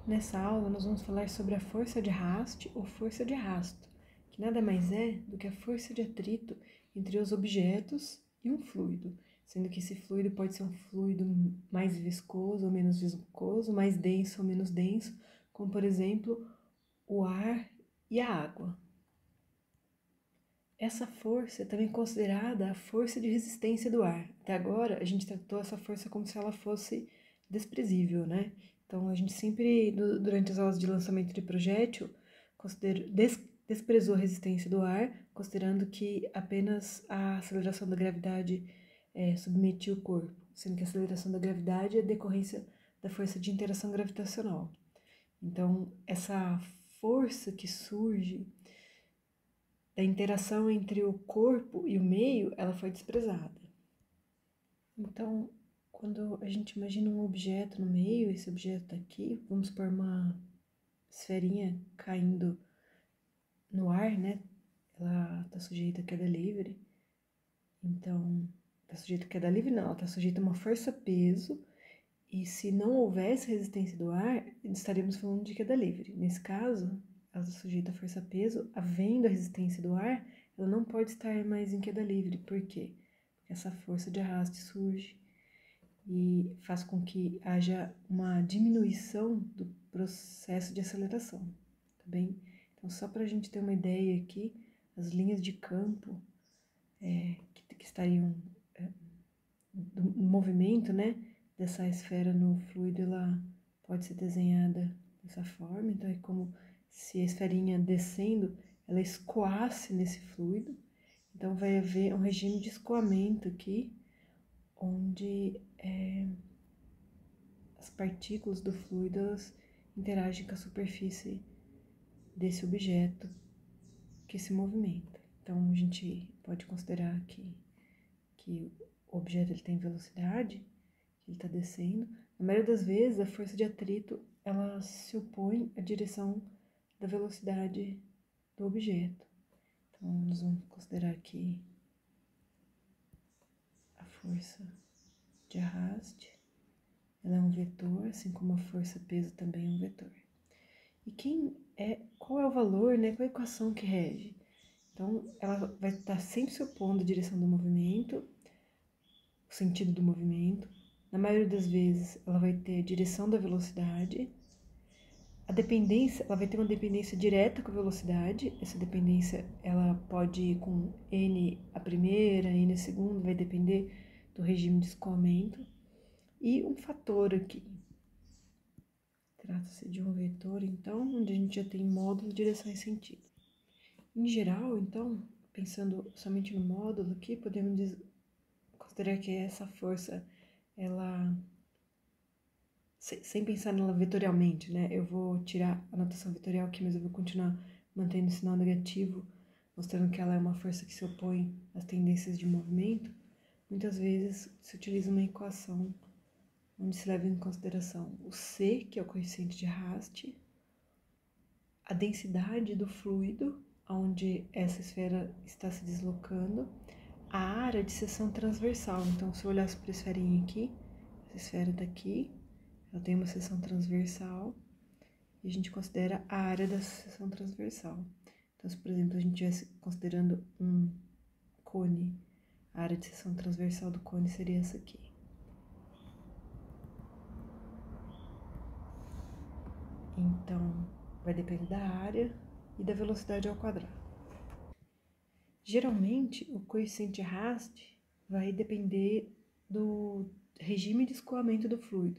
Nessa aula, nós vamos falar sobre a força de arraste ou força de arrasto, que nada mais é do que a força de atrito entre os objetos e um fluido, sendo que esse fluido pode ser um fluido mais viscoso ou menos viscoso, mais denso ou menos denso, como por exemplo o ar e a água. Essa força é também considerada a força de resistência do ar. Até agora, a gente tratou essa força como se ela fosse desprezível, né? Então, a gente sempre, durante as aulas de lançamento de projétil, desprezou a resistência do ar, considerando que apenas a aceleração da gravidade submetia o corpo, sendo que a aceleração da gravidade é decorrência da força de interação gravitacional. Então, essa força que surge da interação entre o corpo e o meio, ela foi desprezada. Então, quando a gente imagina um objeto no meio, esse objeto tá aqui, vamos supor uma esferinha caindo no ar, né? Ela está sujeita a queda livre. Então, está sujeita a queda livre? Não, ela está sujeita a uma força-peso. E se não houvesse resistência do ar, estaríamos falando de queda livre. Nesse caso, ela está sujeita a força-peso, havendo a resistência do ar, ela não pode estar mais em queda livre. Por quê? Porque essa força de arraste surge e faz com que haja uma diminuição do processo de aceleração, tá bem? Então, só para a gente ter uma ideia aqui, as linhas de campo que estariam do movimento, né, dessa esfera no fluido, ela pode ser desenhada dessa forma. Então, é como se a esferinha descendo, ela escoasse nesse fluido. Então, vai haver um regime de escoamento aqui, onde as partículas do fluido interagem com a superfície desse objeto que se movimenta. Então, a gente pode considerar que o objeto ele tem velocidade, que ele está descendo. Na maioria das vezes, a força de atrito ela se opõe à direção da velocidade do objeto. Então, nós vamos considerar aqui a força de arraste. Ela é um vetor, assim como a força-peso também é um vetor. E qual é o valor, né? Qual é a equação que rege? Então, ela vai estar sempre se opondo à direção do movimento, o sentido do movimento. Na maioria das vezes, ela vai ter a direção da velocidade. A dependência, ela vai ter uma dependência direta com a velocidade. Essa dependência, ela pode ir com n a primeira, n a segunda, vai depender do regime de escoamento. E um fator aqui. Trata-se de um vetor, então, onde a gente já tem módulo, direção e sentido. Em geral, então, pensando somente no módulo aqui, podemos considerar que essa força, ela, sem pensar nela vetorialmente, né? Eu vou tirar a notação vetorial aqui, mas eu vou continuar mantendo o sinal negativo, mostrando que ela é uma força que se opõe às tendências de movimento. Muitas vezes se utiliza uma equação onde se leva em consideração o C, que é o coeficiente de arraste, a densidade do fluido, onde essa esfera está se deslocando, a área de seção transversal. Então, se eu olhasse para a esferinha aqui, essa esfera está aqui, ela tem uma seção transversal, e a gente considera a área da seção transversal. Então, se, por exemplo, a gente estivesse considerando um cone, a área de seção transversal do cone seria essa aqui. Então, vai depender da área e da velocidade ao quadrado. Geralmente, o coeficiente de arraste vai depender do regime de escoamento do fluido.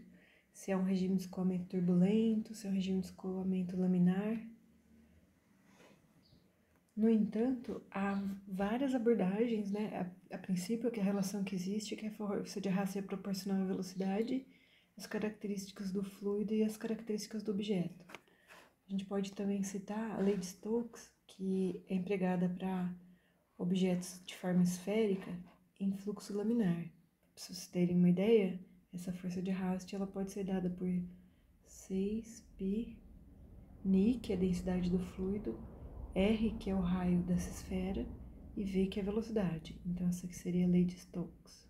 Se é um regime de escoamento turbulento, se é um regime de escoamento laminar. No entanto, há várias abordagens, né? A princípio, que a relação que existe é que a força de arraste é proporcional à velocidade, as características do fluido e as características do objeto. A gente pode também citar a lei de Stokes, que é empregada para objetos de forma esférica em fluxo laminar. Para vocês terem uma ideia, essa força de arraste ela pode ser dada por 6π Ni, que é a densidade do fluido, R, que é o raio dessa esfera, e V, que é a velocidade. Então, essa aqui seria a lei de Stokes.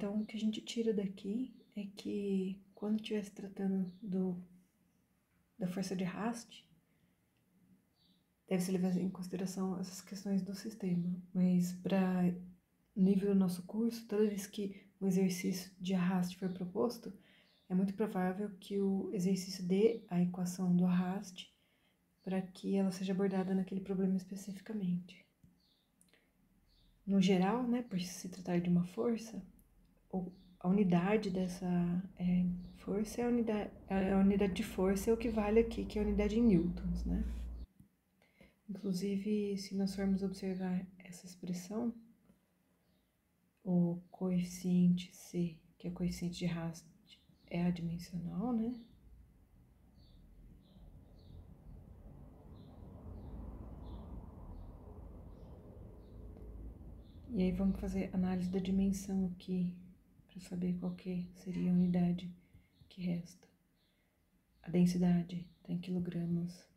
Então, o que a gente tira daqui é que quando estiver se tratando da força de arraste, deve-se levar em consideração essas questões do sistema. Mas para nível do nosso curso, toda vez que um exercício de arraste for proposto, é muito provável que o exercício dê a equação do arraste para que ela seja abordada naquele problema especificamente. No geral, né, por se tratar de uma força, a unidade dessa força a unidade de força é o que vale aqui, que é a unidade em newtons, né? Inclusive, se nós formos observar essa expressão, o coeficiente C, que é o coeficiente de arraste, é adimensional, né? E aí vamos fazer análise da dimensão aqui, para saber qual que seria a unidade que resta. A densidade está em quilogramas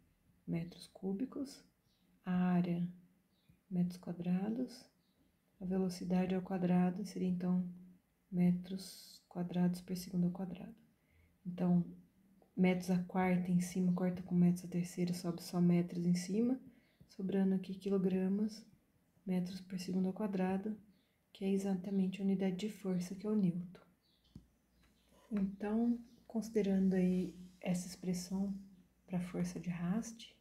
metros cúbicos, a área metros quadrados, a velocidade ao quadrado seria então metros quadrados por segundo ao quadrado. Então, metros a quarta em cima corta com metros a terceira, sobe só metros em cima, sobrando aqui quilogramas metros por segundo ao quadrado, que é exatamente a unidade de força, que é o newton. Então, considerando aí essa expressão para força de arraste,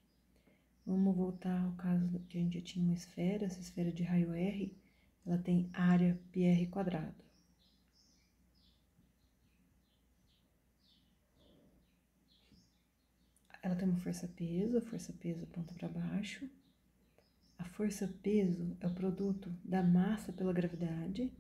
vamos voltar ao caso que a gente já tinha uma esfera, essa esfera de raio R, ela tem área πr quadrado. Ela tem uma força-peso, a força-peso aponta para baixo. A força-peso é o produto da massa pela gravidade.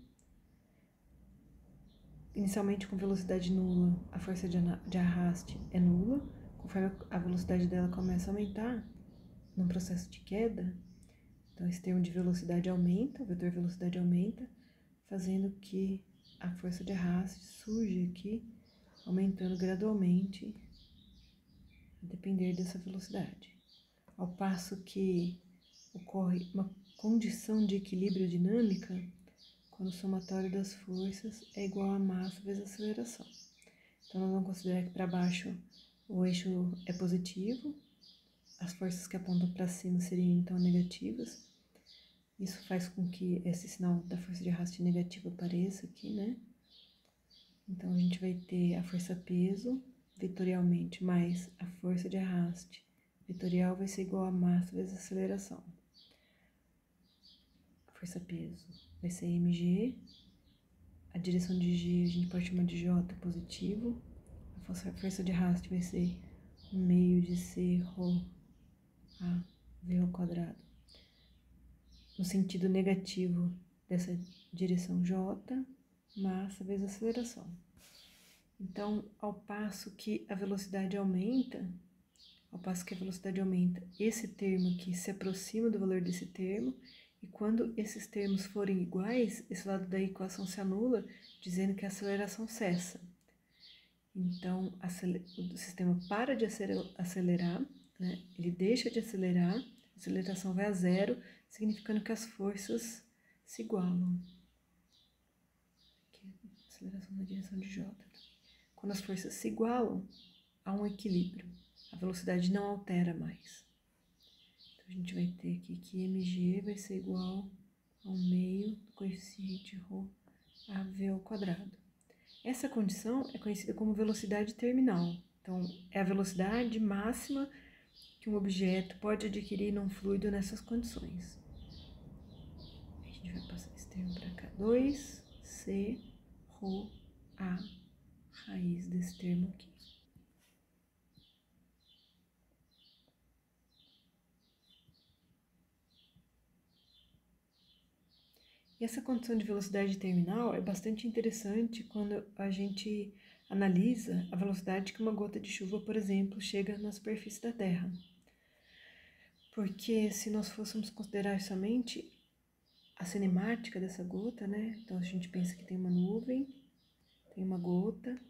Inicialmente com velocidade nula, a força de arraste é nula. Conforme a velocidade dela começa a aumentar, num processo de queda, então esse termo de velocidade aumenta, o vetor velocidade aumenta, fazendo que a força de arraste surja aqui, aumentando gradualmente, a depender dessa velocidade. Ao passo que ocorre uma condição de equilíbrio dinâmica, quando o somatório das forças é igual a massa vezes a aceleração. Então, nós vamos considerar que para baixo o eixo é positivo, as forças que apontam para cima seriam então negativas. Isso faz com que esse sinal da força de arraste negativa apareça aqui, né? Então, a gente vai ter a força-peso vetorialmente mais a força de arraste vetorial vai ser igual a massa vezes a aceleração. A força-peso vai ser mg, a direção de g a gente pode chamar de j positivo, a força de arraste vai ser 1 meio de c ρ a v ao quadrado. No sentido negativo dessa direção j, massa vezes aceleração. Então, ao passo que a velocidade aumenta, esse termo aqui se aproxima do valor desse termo, e quando esses termos forem iguais, esse lado da equação se anula, dizendo que a aceleração cessa. Então, o sistema para de acelerar, né? Ele deixa de acelerar, a aceleração vai a zero, significando que as forças se igualam. Aqui, aceleração na direção de j. Quando as forças se igualam, há um equilíbrio. A velocidade não altera mais. Então, a gente vai ter aqui que mg vai ser igual a 1 meio do coeficiente ρ a v ao quadrado. Essa condição é conhecida como velocidade terminal. Então, é a velocidade máxima que um objeto pode adquirir num fluido nessas condições. A gente vai passar esse termo para cá. 2c ρ a raiz desse termo aqui. E essa condição de velocidade terminal é bastante interessante quando a gente analisa a velocidade que uma gota de chuva, por exemplo, chega na superfície da Terra. Porque se nós fôssemos considerar somente a cinemática dessa gota, né? Então a gente pensa que tem uma nuvem, tem uma gota.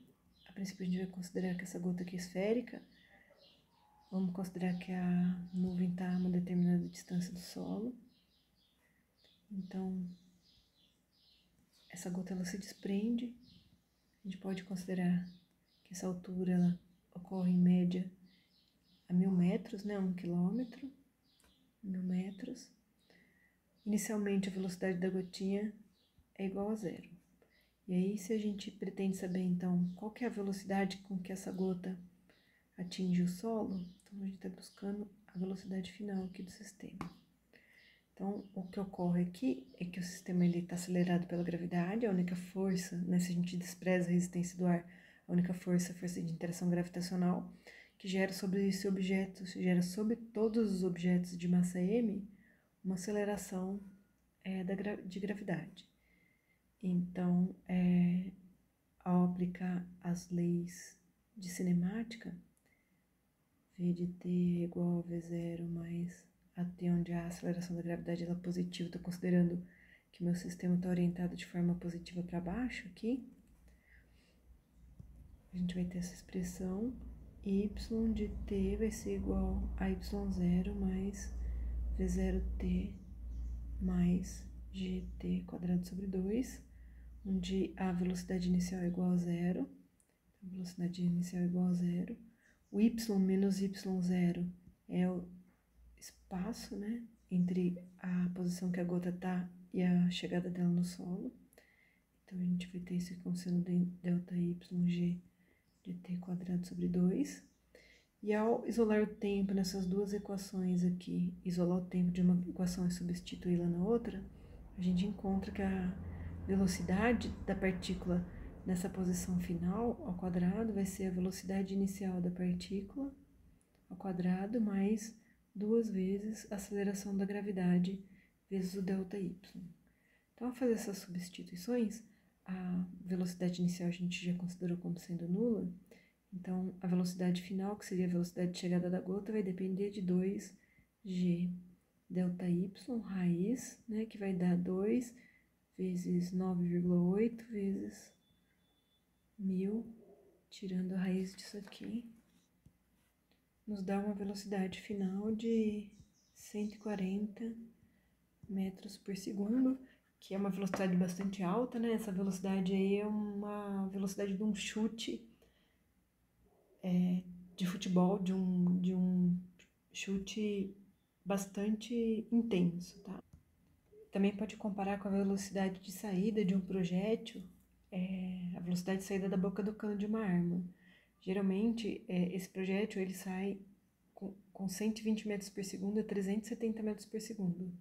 A princípio a gente vai considerar que essa gota aqui é esférica. Vamos considerar que a nuvem está a uma determinada distância do solo. Então, essa gota ela se desprende. A gente pode considerar que essa altura ela ocorre em média a 1000 metros, né? 1 quilômetro, 1000 metros. Inicialmente a velocidade da gotinha é igual a zero. E aí, se a gente pretende saber, então, qual que é a velocidade com que essa gota atinge o solo, então a gente está buscando a velocidade final aqui do sistema. Então, o que ocorre aqui é que o sistema está acelerado pela gravidade, a única força, né, se a gente despreza a resistência do ar, a única força é a força de interação gravitacional, que gera sobre esse objeto, gera sobre todos os objetos de massa m, uma aceleração de gravidade. Então, ao aplicar as leis de cinemática, V de t é igual a V0 mais até onde a aceleração da gravidade ela é positiva, estou considerando que meu sistema está orientado de forma positiva para baixo aqui. A gente vai ter essa expressão, y de t vai ser igual a y0 mais V0t mais gt quadrado sobre 2, onde a velocidade inicial é igual a zero. A velocidade inicial é igual a zero. O y menos y0 é o espaço, né, entre a posição que a gota está e a chegada dela no solo. Então, a gente vai ter isso como sendo delta YG de t quadrado sobre 2. E ao isolar o tempo nessas duas equações aqui, isolar o tempo de uma equação e substituí-la na outra, a gente encontra que a velocidade da partícula nessa posição final ao quadrado vai ser a velocidade inicial da partícula ao quadrado mais 2 vezes a aceleração da gravidade vezes o ΔY. Então, ao fazer essas substituições, a velocidade inicial a gente já considerou como sendo nula, então a velocidade final, que seria a velocidade de chegada da gota, vai depender de 2g ΔY raiz, né, que vai dar 2 vezes 9,8 vezes 1000, tirando a raiz disso aqui, nos dá uma velocidade final de 140 metros por segundo, que é uma velocidade bastante alta, né? Essa velocidade aí é uma velocidade de um chute de futebol, de um chute bastante intenso, tá? Também pode comparar com a velocidade de saída de um projétil, a velocidade de saída da boca do cano de uma arma. Geralmente, esse projétil ele sai com 120 metros por segundo a 370 metros por segundo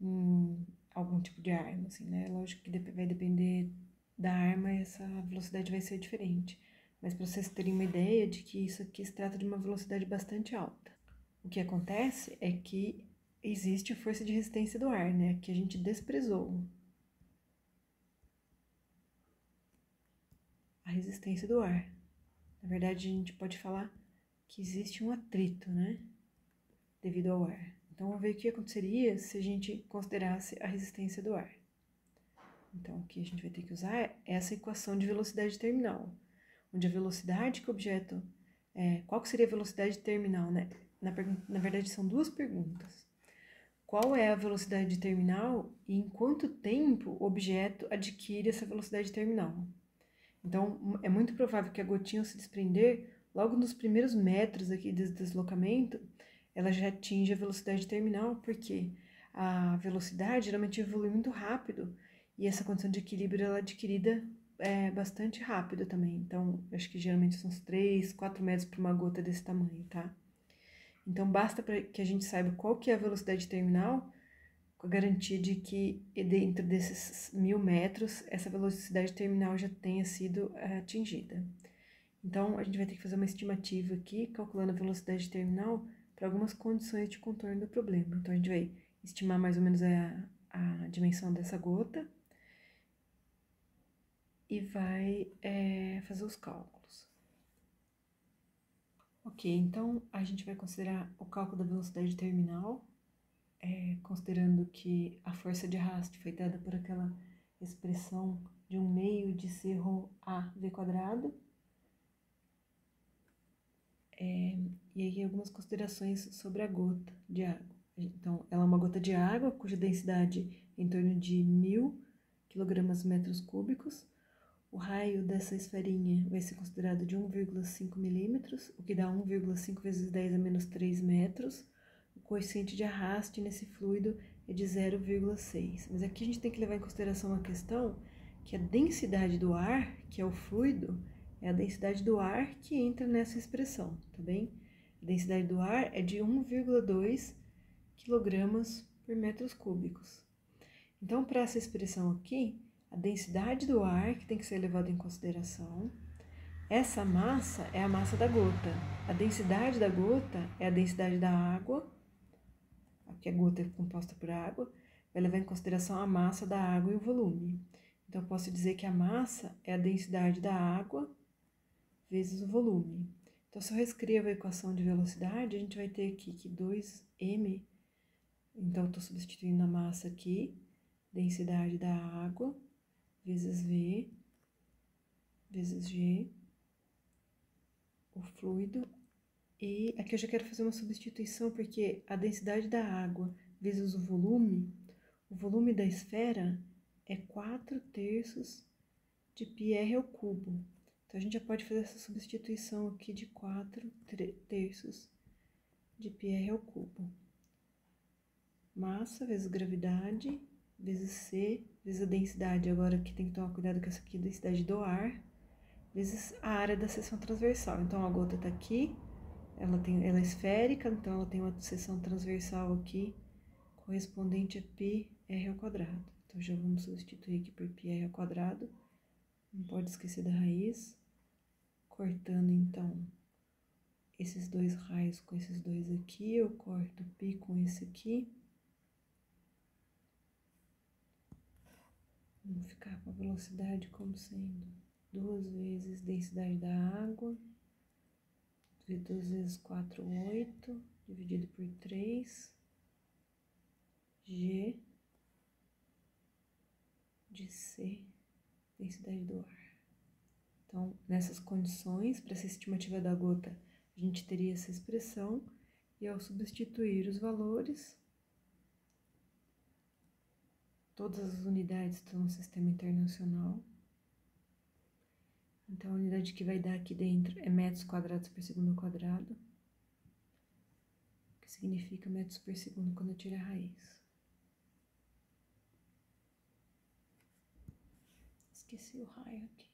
em algum tipo de arma, assim, né? Lógico que vai depender da arma e essa velocidade vai ser diferente. Mas para vocês terem uma ideia de que isso aqui se trata de uma velocidade bastante alta. O que acontece é que existe a força de resistência do ar, né? Que a gente desprezou. A resistência do ar. Na verdade, a gente pode falar que existe um atrito, né? Devido ao ar. Então, vamos ver o que aconteceria se a gente considerasse a resistência do ar. Então, o que a gente vai ter que usar é essa equação de velocidade terminal, onde a velocidade que o objeto... qual que seria a velocidade terminal, né? Na verdade, são duas perguntas. Qual é a velocidade terminal e em quanto tempo o objeto adquire essa velocidade terminal? Então, é muito provável que a gotinha, ao se desprender, logo nos primeiros metros aqui desse deslocamento, ela já atinge a velocidade terminal, porque a velocidade geralmente evolui muito rápido e essa condição de equilíbrio ela é adquirida bastante rápido também. Então, acho que geralmente são uns 3, 4 metros para uma gota desse tamanho, tá? Então, basta para que a gente saiba qual que é a velocidade terminal, com a garantia de que dentro desses 1000 metros, essa velocidade terminal já tenha sido atingida. Então, a gente vai ter que fazer uma estimativa aqui, calculando a velocidade terminal para algumas condições de contorno do problema. Então, a gente vai estimar mais ou menos a dimensão dessa gota e vai fazer os cálculos. Ok, então a gente vai considerar o cálculo da velocidade terminal, considerando que a força de arraste foi dada por aquela expressão de 1 meio de C ρ A V quadrado. E aí algumas considerações sobre a gota de água. Então, ela é uma gota de água cuja densidade é em torno de 1000 kg metros cúbicos. O raio dessa esferinha vai ser considerado de 1,5 milímetros, o que dá 1,5 vezes 10 a menos 3 metros. O coeficiente de arraste nesse fluido é de 0,6. Mas aqui a gente tem que levar em consideração uma questão que a densidade do ar, que é o fluido, é a densidade do ar que entra nessa expressão, tá bem? A densidade do ar é de 1,2 kg por metros cúbicos. Então, para essa expressão aqui, a densidade do ar que tem que ser levada em consideração. Essa massa é a massa da gota. A densidade da gota é a densidade da água. Aqui a gota é composta por água. Vai levar em consideração a massa da água e o volume. Então, eu posso dizer que a massa é a densidade da água vezes o volume. Então, se eu reescrevo a equação de velocidade, a gente vai ter aqui que 2m, então eu estou substituindo a massa aqui, densidade da água, vezes V, vezes G, o fluido, e aqui eu já quero fazer uma substituição, porque a densidade da água vezes o volume da esfera é 4/3 de πr ao cubo. Então, a gente já pode fazer essa substituição aqui de 4/3 de πr ao cubo. Massa vezes gravidade, vezes C, vezes a densidade. Agora aqui tem que tomar cuidado com essa aqui, densidade do ar, vezes a área da seção transversal. Então, a gota tá aqui, ela é esférica, então ela tem uma seção transversal aqui, correspondente a πr ao quadrado. Então, já vamos substituir aqui por πr ao quadrado. Não pode esquecer da raiz. Cortando, então, esses dois raios com esses dois aqui, eu corto π com esse aqui. Vamos ficar com a velocidade como sendo 2 vezes densidade da água, 2 vezes 4, 8, dividido por 3, G de C, densidade do ar. Então, nessas condições, para essa estimativa da gota, a gente teria essa expressão, e ao substituir os valores, todas as unidades estão no sistema internacional. Então, a unidade que vai dar aqui dentro é metros quadrados por segundo ao quadrado, que significa metros por segundo quando eu tiro a raiz. Esqueci o raio aqui.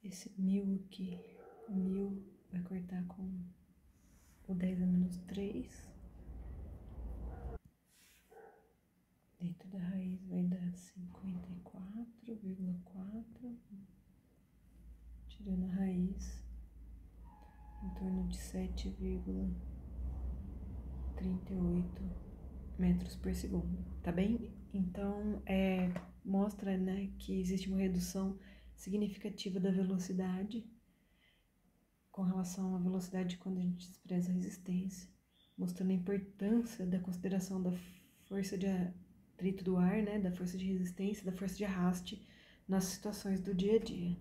Esse 1000 aqui, o 1000 vai cortar com o 10 a menos 3. Dentro da raiz vai dar 54,4. Tirando a raiz, em torno de 7,38 metros por segundo, tá bem? Então, mostra, né, que existe uma redução significativa da velocidade com relação à velocidade quando a gente expressa a resistência, mostrando a importância da consideração da força de atrito do ar, né, da força de resistência, da força de arraste nas situações do dia a dia.